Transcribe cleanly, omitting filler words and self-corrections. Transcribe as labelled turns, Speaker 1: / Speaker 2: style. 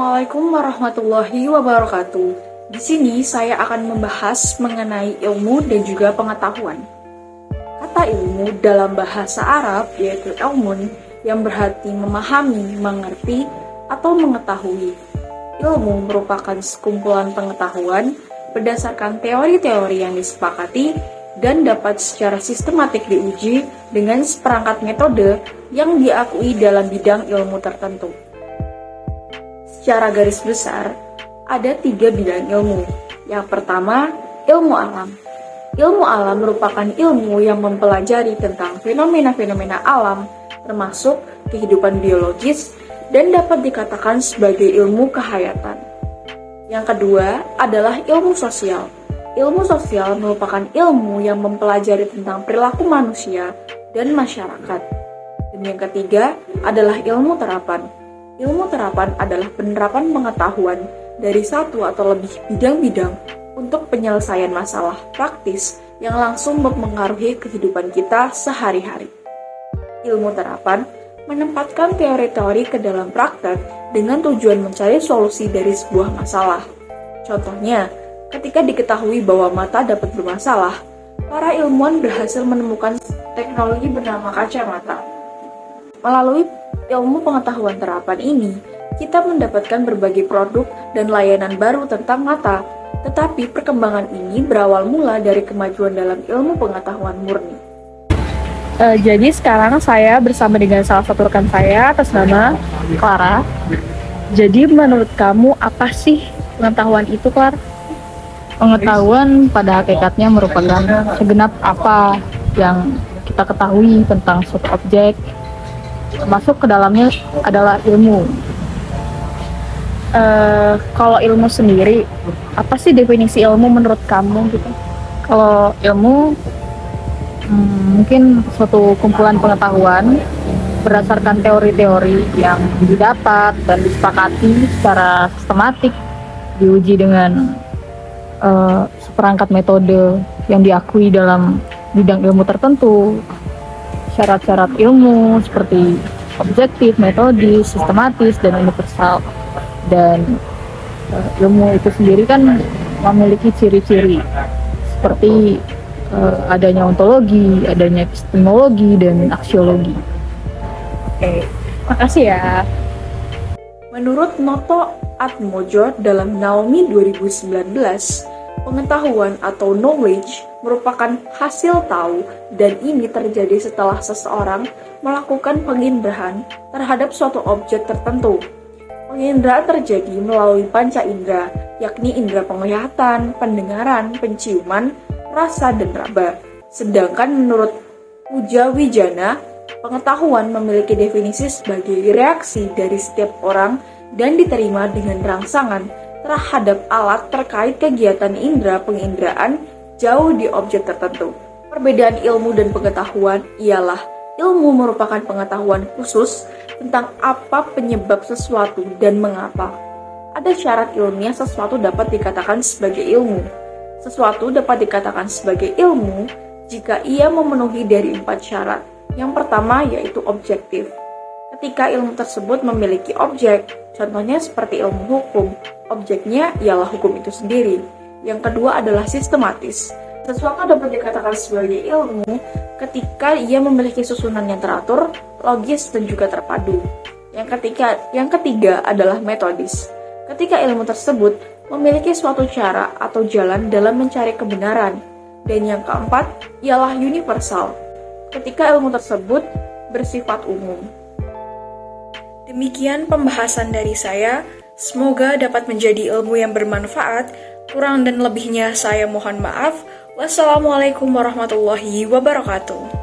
Speaker 1: Assalamualaikum warahmatullahi wabarakatuh. Di sini saya akan membahas mengenai ilmu dan juga pengetahuan. Kata ilmu dalam bahasa Arab yaitu ilmun yang berarti memahami, mengerti, atau mengetahui. Ilmu merupakan sekumpulan pengetahuan berdasarkan teori-teori yang disepakati dan dapat secara sistematik diuji dengan seperangkat metode yang diakui dalam bidang ilmu tertentu. Secara garis besar, ada 3 bidang ilmu. Yang pertama, ilmu alam. Ilmu alam merupakan ilmu yang mempelajari tentang fenomena-fenomena alam, termasuk kehidupan biologis, dan dapat dikatakan sebagai ilmu kehayatan. Yang kedua adalah ilmu sosial. Ilmu sosial merupakan ilmu yang mempelajari tentang perilaku manusia dan masyarakat. Dan yang ketiga adalah ilmu terapan. Ilmu terapan adalah penerapan pengetahuan dari satu atau lebih bidang-bidang untuk penyelesaian masalah praktis yang langsung mempengaruhi kehidupan kita sehari-hari. Ilmu terapan menempatkan teori-teori ke dalam praktek dengan tujuan mencari solusi dari sebuah masalah. Contohnya, ketika diketahui bahwa mata dapat bermasalah, para ilmuwan berhasil menemukan teknologi bernama kacamata. Melalui ilmu pengetahuan terapan ini, kita mendapatkan berbagai produk dan layanan baru tentang mata, tetapi perkembangan ini berawal mula dari kemajuan dalam ilmu pengetahuan murni.
Speaker 2: Jadi sekarang saya bersama dengan salah satu rekan saya atas nama Clara. Jadi menurut kamu apa sih pengetahuan itu, Clara?
Speaker 3: Pengetahuan pada hakikatnya merupakan segenap apa yang kita ketahui tentang suatu objek, masuk ke dalamnya adalah ilmu.
Speaker 2: Kalau ilmu sendiri, apa sih definisi ilmu menurut kamu gitu?
Speaker 3: Kalau ilmu mungkin suatu kumpulan pengetahuan berdasarkan teori-teori yang didapat dan disepakati secara sistematik, diuji dengan seperangkat metode yang diakui dalam bidang ilmu tertentu. Syarat-syarat ilmu seperti objektif, metodis, sistematis, dan universal. Dan ilmu itu sendiri kan memiliki ciri-ciri seperti adanya ontologi, adanya epistemologi, dan aksiologi.
Speaker 2: Oke, makasih ya.
Speaker 1: Menurut Noto Atmojo dalam Naomi 2019, pengetahuan atau knowledge merupakan hasil tahu dan ini terjadi setelah seseorang melakukan penginderaan terhadap suatu objek tertentu. Penginderaan terjadi melalui panca indera, yakni indera penglihatan, pendengaran, penciuman, rasa, dan raba. Sedangkan menurut Puja Wijana, pengetahuan memiliki definisi sebagai reaksi dari setiap orang dan diterima dengan rangsangan terhadap alat terkait kegiatan indera penginderaan jauh di objek tertentu. Perbedaan ilmu dan pengetahuan ialah ilmu merupakan pengetahuan khusus tentang apa penyebab sesuatu dan mengapa. Ada syarat ilmiah sesuatu dapat dikatakan sebagai ilmu. Sesuatu dapat dikatakan sebagai ilmu jika ia memenuhi dari 4 syarat. Yang pertama yaitu objektif. Ketika ilmu tersebut memiliki objek, contohnya seperti ilmu hukum, objeknya ialah hukum itu sendiri. Yang kedua adalah sistematis. Sesuatu dapat dikatakan sebagai ilmu ketika ia memiliki susunan yang teratur, logis, dan juga terpadu. Yang ketiga adalah metodis. Ketika ilmu tersebut memiliki suatu cara atau jalan dalam mencari kebenaran. Dan yang keempat ialah universal. Ketika ilmu tersebut bersifat umum. Demikian pembahasan dari saya. Semoga dapat menjadi ilmu yang bermanfaat. Kurang dan lebihnya saya mohon maaf. Wassalamualaikum warahmatullahi wabarakatuh.